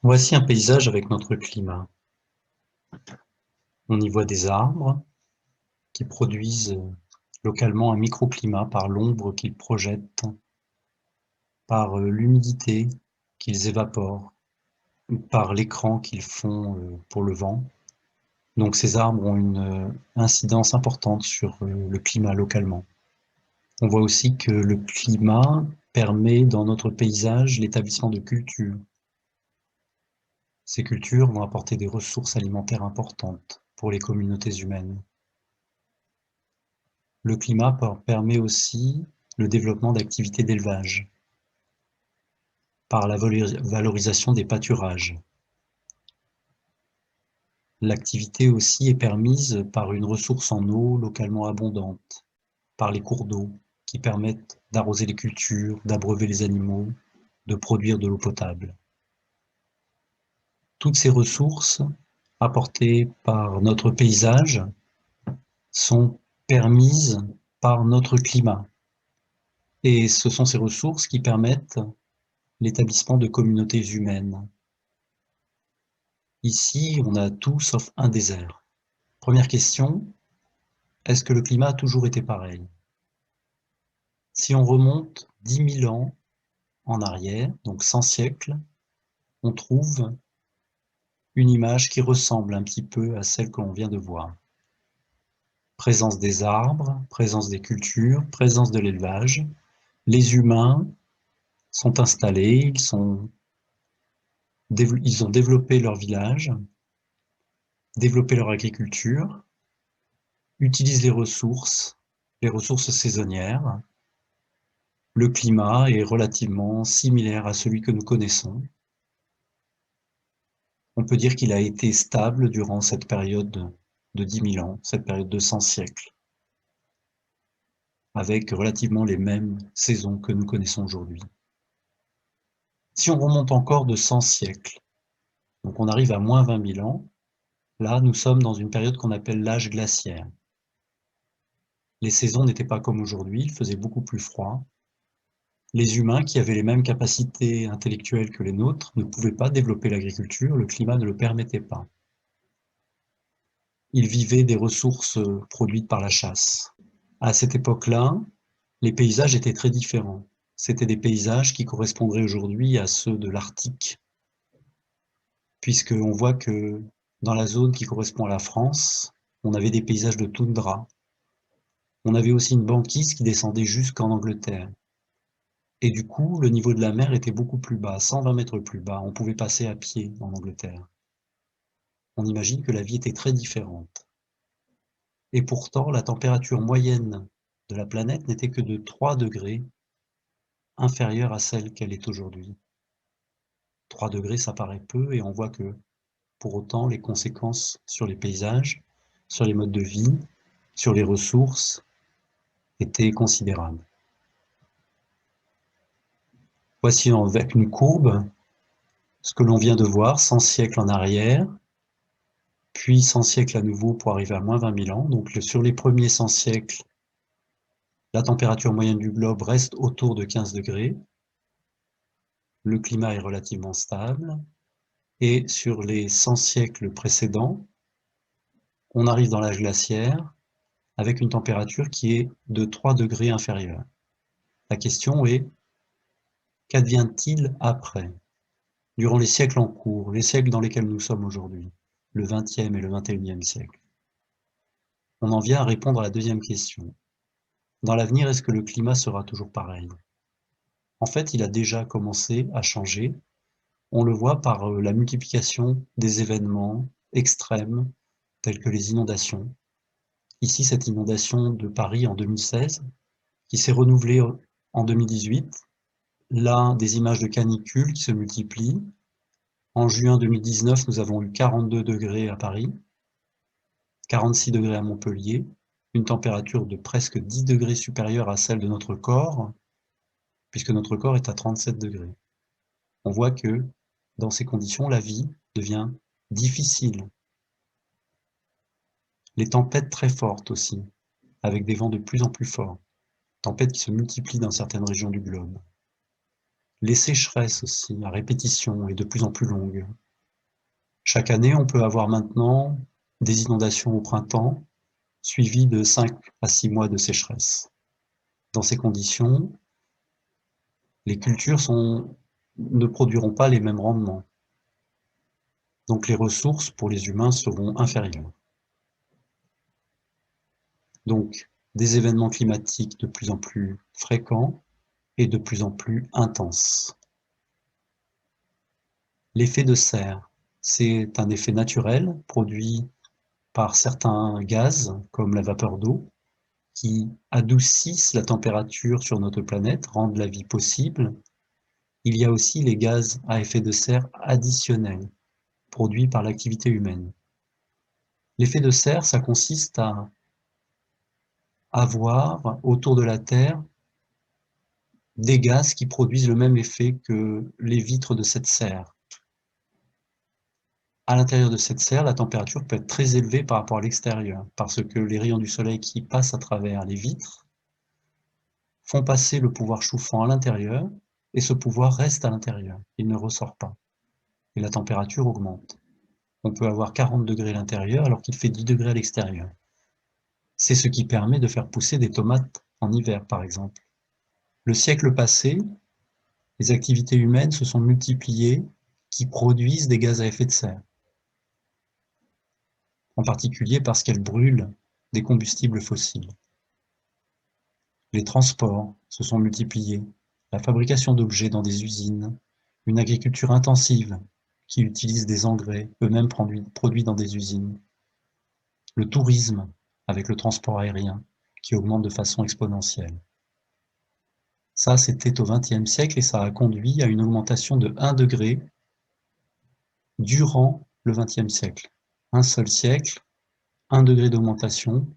Voici un paysage avec notre climat. On y voit des arbres qui produisent localement un microclimat par l'ombre qu'ils projettent, par l'humidité qu'ils évaporent, par l'écran qu'ils font pour le vent. Donc ces arbres ont une incidence importante sur le climat localement. On voit aussi que le climat permet dans notre paysage l'établissement de cultures. Ces cultures vont apporter des ressources alimentaires importantes pour les communautés humaines. Le climat permet aussi le développement d'activités d'élevage par la valorisation des pâturages. L'activité aussi est permise par une ressource en eau localement abondante, par les cours d'eau qui permettent d'arroser les cultures, d'abreuver les animaux, de produire de l'eau potable. Toutes ces ressources apportées par notre paysage sont permises par notre climat. Et ce sont ces ressources qui permettent l'établissement de communautés humaines. Ici, on a tout sauf un désert. Première question, est-ce que le climat a toujours été pareil? Si on remonte 10 000 ans en arrière, donc 100 siècles, on trouve une image qui ressemble un petit peu à celle que l'on vient de voir. Présence des arbres, présence des cultures, présence de l'élevage. Les humains sont installés, ils ont développé leur village, développé leur agriculture, utilisent les ressources saisonnières. Le climat est relativement similaire à celui que nous connaissons. On peut dire qu'il a été stable durant cette période de 10 000 ans, cette période de 100 siècles, avec relativement les mêmes saisons que nous connaissons aujourd'hui. Si on remonte encore de 100 siècles, donc on arrive à moins 20 000 ans, là nous sommes dans une période qu'on appelle l'âge glaciaire. Les saisons n'étaient pas comme aujourd'hui, il faisait beaucoup plus froid. Les humains, qui avaient les mêmes capacités intellectuelles que les nôtres, ne pouvaient pas développer l'agriculture, le climat ne le permettait pas. Ils vivaient des ressources produites par la chasse. À cette époque-là, les paysages étaient très différents. C'étaient des paysages qui correspondraient aujourd'hui à ceux de l'Arctique, puisqu'on voit que dans la zone qui correspond à la France, on avait des paysages de toundra. On avait aussi une banquise qui descendait jusqu'en Angleterre. Et du coup, le niveau de la mer était beaucoup plus bas, 120 mètres plus bas. On pouvait passer à pied en Angleterre. On imagine que la vie était très différente. Et pourtant, la température moyenne de la planète n'était que de 3 degrés inférieure à celle qu'elle est aujourd'hui. 3 degrés, ça paraît peu, et on voit que, pour autant, les conséquences sur les paysages, sur les modes de vie, sur les ressources, étaient considérables. Voici avec une courbe ce que l'on vient de voir 100 siècles en arrière, puis 100 siècles à nouveau pour arriver à moins 20 000 ans. Donc sur les premiers 100 siècles, la température moyenne du globe reste autour de 15 degrés. Le climat est relativement stable. Et sur les 100 siècles précédents, on arrive dans l'âge glaciaire avec une température qui est de 3 degrés inférieure. La question est, qu'advient-il après, durant les siècles en cours, les siècles dans lesquels nous sommes aujourd'hui, le XXe et le XXIe siècle? On en vient à répondre à la deuxième question. Dans l'avenir, est-ce que le climat sera toujours pareil? En fait, il a déjà commencé à changer. On le voit par la multiplication des événements extrêmes, tels que les inondations. Ici, cette inondation de Paris en 2016, qui s'est renouvelée en 2018. Là, des images de canicules qui se multiplient. En juin 2019, nous avons eu 42 degrés à Paris, 46 degrés à Montpellier, une température de presque 10 degrés supérieure à celle de notre corps, puisque notre corps est à 37 degrés. On voit que, dans ces conditions, la vie devient difficile. Les tempêtes très fortes aussi, avec des vents de plus en plus forts. Tempêtes qui se multiplient dans certaines régions du globe. Les sécheresses aussi, à répétition et de plus en plus longues. Chaque année, on peut avoir maintenant des inondations au printemps, suivies de 5 à 6 mois de sécheresse. Dans ces conditions, les cultures ne produiront pas les mêmes rendements. Donc les ressources pour les humains seront inférieures. Donc des événements climatiques de plus en plus fréquents et de plus en plus intenses. L'effet de serre, c'est un effet naturel produit par certains gaz, comme la vapeur d'eau, qui adoucissent la température sur notre planète, rendent la vie possible. Il y a aussi les gaz à effet de serre additionnels, produits par l'activité humaine. L'effet de serre, ça consiste à avoir autour de la Terre des gaz qui produisent le même effet que les vitres de cette serre. À l'intérieur de cette serre, la température peut être très élevée par rapport à l'extérieur, parce que les rayons du soleil qui passent à travers les vitres font passer le pouvoir chauffant à l'intérieur, et ce pouvoir reste à l'intérieur, il ne ressort pas, et la température augmente. On peut avoir 40 degrés à l'intérieur alors qu'il fait 10 degrés à l'extérieur. C'est ce qui permet de faire pousser des tomates en hiver, par exemple. Le siècle passé, les activités humaines se sont multipliées qui produisent des gaz à effet de serre, en particulier parce qu'elles brûlent des combustibles fossiles. Les transports se sont multipliés, la fabrication d'objets dans des usines, une agriculture intensive qui utilise des engrais, eux-mêmes produits dans des usines, le tourisme avec le transport aérien qui augmente de façon exponentielle. Ça, c'était au XXe siècle et ça a conduit à une augmentation de 1 degré durant le XXe siècle. Un seul siècle, 1 degré d'augmentation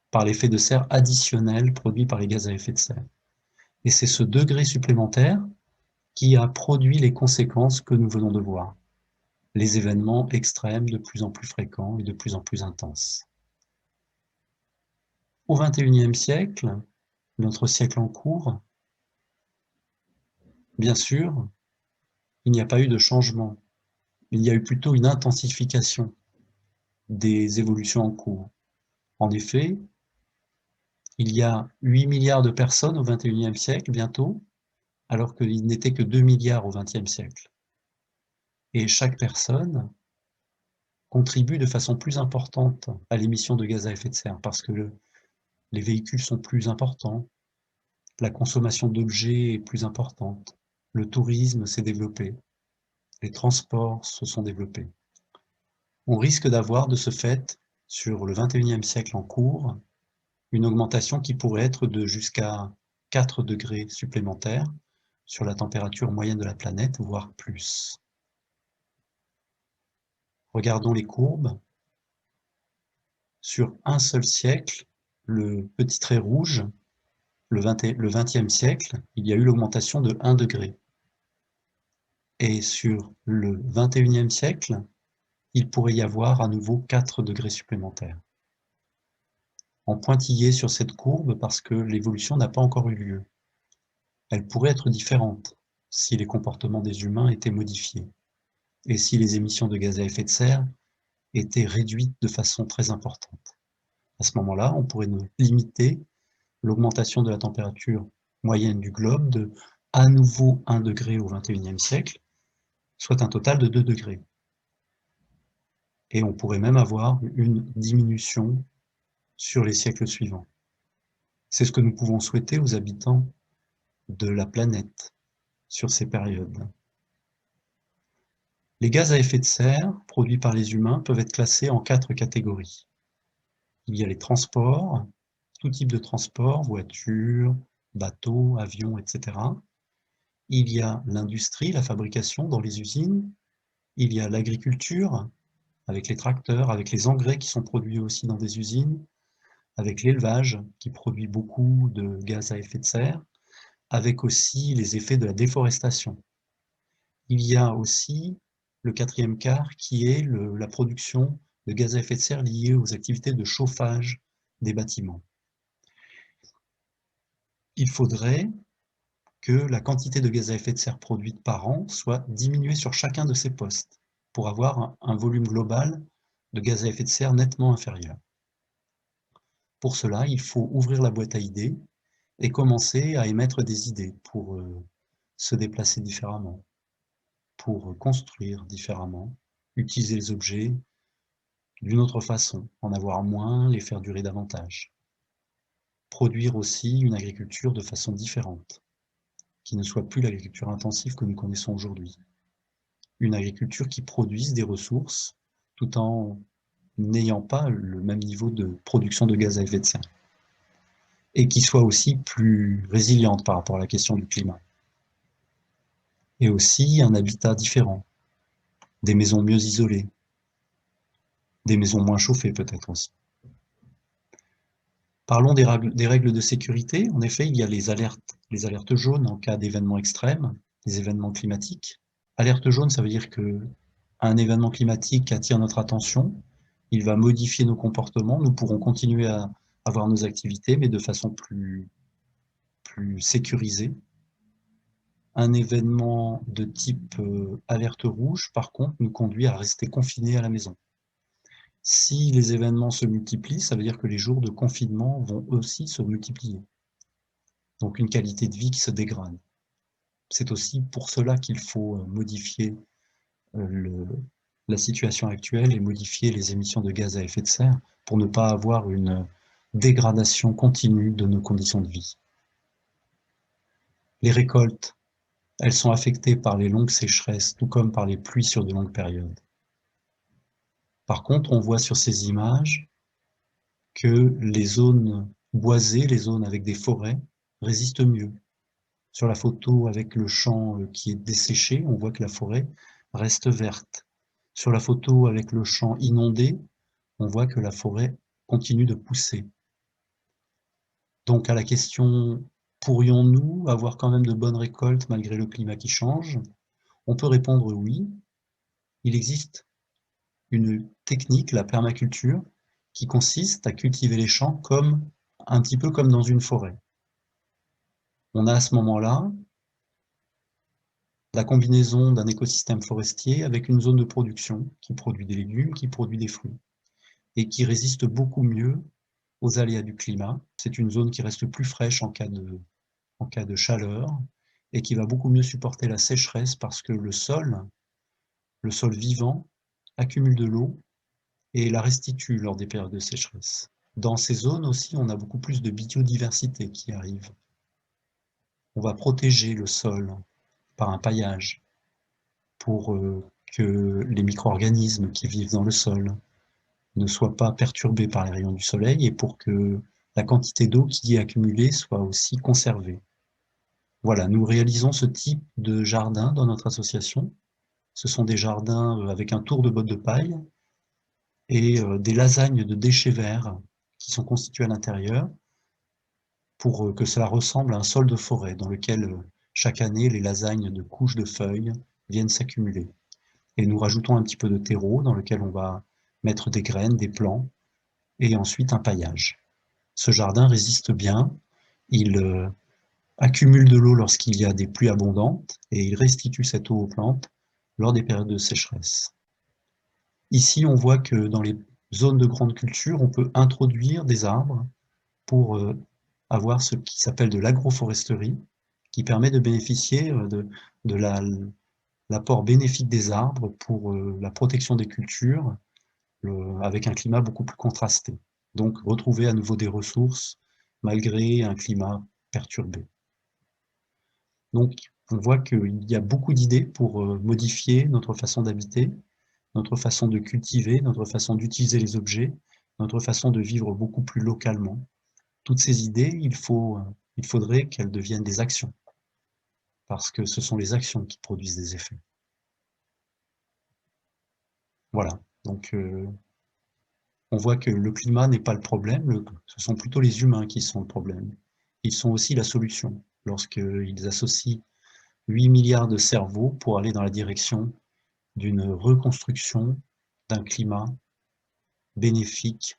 par l'effet de serre additionnel produit par les gaz à effet de serre. Et c'est ce degré supplémentaire qui a produit les conséquences que nous venons de voir. Les événements extrêmes de plus en plus fréquents et de plus en plus intenses. Au XXIe siècle, notre siècle en cours, bien sûr, il n'y a pas eu de changement. Il y a eu plutôt une intensification des évolutions en cours. En effet, il y a 8 milliards de personnes au XXIe siècle bientôt, alors qu'il n'était que 2 milliards au XXe siècle. Et chaque personne contribue de façon plus importante à l'émission de gaz à effet de serre, parce que les véhicules sont plus importants, la consommation d'objets est plus importante, le tourisme s'est développé, les transports se sont développés. On risque d'avoir de ce fait, sur le XXIe siècle en cours, une augmentation qui pourrait être de jusqu'à 4 degrés supplémentaires sur la température moyenne de la planète, voire plus. Regardons les courbes. Sur un seul siècle, le petit trait rouge, le XXe siècle, il y a eu l'augmentation de 1 degré. Et sur le XXIe siècle, il pourrait y avoir à nouveau 4 degrés supplémentaires. En pointillé sur cette courbe parce que l'évolution n'a pas encore eu lieu. Elle pourrait être différente si les comportements des humains étaient modifiés et si les émissions de gaz à effet de serre étaient réduites de façon très importante. À ce moment-là, on pourrait limiter l'augmentation de la température moyenne du globe de à nouveau 1 degré au XXIe siècle, soit un total de 2 degrés. Et on pourrait même avoir une diminution sur les siècles suivants. C'est ce que nous pouvons souhaiter aux habitants de la planète sur ces périodes. Les gaz à effet de serre produits par les humains peuvent être classés en 4 catégories. Il y a les transports, tout type de transport, voitures, bateaux, avions, etc. Il y a l'industrie, la fabrication dans les usines. Il y a l'agriculture, avec les tracteurs, avec les engrais qui sont produits aussi dans des usines, avec l'élevage qui produit beaucoup de gaz à effet de serre, avec aussi les effets de la déforestation. Il y a aussi le 4e quart qui est la production de gaz à effet de serre liée aux activités de chauffage des bâtiments. Il faudrait que la quantité de gaz à effet de serre produite par an soit diminuée sur chacun de ces postes, pour avoir un volume global de gaz à effet de serre nettement inférieur. Pour cela, il faut ouvrir la boîte à idées et commencer à émettre des idées pour se déplacer différemment, pour construire différemment, utiliser les objets d'une autre façon, en avoir moins, les faire durer davantage. Produire aussi une agriculture de façon différente, qui ne soit plus l'agriculture intensive que nous connaissons aujourd'hui. Une agriculture qui produise des ressources tout en n'ayant pas le même niveau de production de gaz à effet de serre. Et qui soit aussi plus résiliente par rapport à la question du climat. Et aussi un habitat différent, des maisons mieux isolées, des maisons moins chauffées peut-être aussi. Parlons des règles de sécurité. En effet, il y a les alertes jaunes en cas d'événements extrêmes, des événements climatiques. Alerte jaune, ça veut dire que un événement climatique attire notre attention, il va modifier nos comportements, nous pourrons continuer à avoir nos activités, mais de façon plus sécurisée. Un événement de type alerte rouge, par contre, nous conduit à rester confinés à la maison. Si les événements se multiplient, ça veut dire que les jours de confinement vont aussi se multiplier. Donc une qualité de vie qui se dégrade. C'est aussi pour cela qu'il faut modifier la situation actuelle et modifier les émissions de gaz à effet de serre pour ne pas avoir une dégradation continue de nos conditions de vie. Les récoltes, elles sont affectées par les longues sécheresses, tout comme par les pluies sur de longues périodes. Par contre, on voit sur ces images que les zones boisées, les zones avec des forêts, résistent mieux. Sur la photo avec le champ qui est desséché, on voit que la forêt reste verte. Sur la photo avec le champ inondé, on voit que la forêt continue de pousser. Donc à la question, pourrions-nous avoir quand même de bonnes récoltes malgré le climat qui change? On peut répondre oui. Il existe une technique, la permaculture, qui consiste à cultiver les champs comme un petit peu comme dans une forêt. On a à ce moment-là la combinaison d'un écosystème forestier avec une zone de production qui produit des légumes, qui produit des fruits et qui résiste beaucoup mieux aux aléas du climat. C'est une zone qui reste plus fraîche en cas de chaleur et qui va beaucoup mieux supporter la sécheresse parce que le sol vivant, accumule de l'eau et la restitue lors des périodes de sécheresse. Dans ces zones aussi, on a beaucoup plus de biodiversité qui arrive. On va protéger le sol par un paillage pour que les micro-organismes qui vivent dans le sol ne soient pas perturbés par les rayons du soleil et pour que la quantité d'eau qui y est accumulée soit aussi conservée. Voilà, nous réalisons ce type de jardin dans notre association. Ce sont des jardins avec un tour de botte de paille et des lasagnes de déchets verts qui sont constitués à l'intérieur pour que cela ressemble à un sol de forêt dans lequel chaque année les lasagnes de couches de feuilles viennent s'accumuler. Et nous rajoutons un petit peu de terreau dans lequel on va mettre des graines, des plants et ensuite un paillage. Ce jardin résiste bien, il accumule de l'eau lorsqu'il y a des pluies abondantes et il restitue cette eau aux plantes lors des périodes de sécheresse. Ici, on voit que dans les zones de grande culture, on peut introduire des arbres pour avoir ce qui s'appelle de l'agroforesterie, qui permet de bénéficier de l'apport bénéfique des arbres pour la protection des cultures avec un climat beaucoup plus contrasté. Donc retrouver à nouveau des ressources malgré un climat perturbé. Donc on voit qu'il y a beaucoup d'idées pour modifier notre façon d'habiter, notre façon de cultiver, notre façon d'utiliser les objets, notre façon de vivre beaucoup plus localement. Toutes ces idées, il faudrait qu'elles deviennent des actions, parce que ce sont les actions qui produisent des effets. Voilà, donc on voit que le climat n'est pas le problème, ce sont plutôt les humains qui sont le problème. Ils sont aussi la solution, lorsqu'ils associent 8 milliards de cerveaux pour aller dans la direction d'une reconstruction d'un climat bénéfique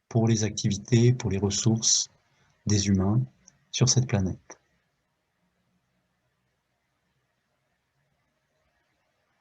pour les activités, pour les ressources des humains sur cette planète.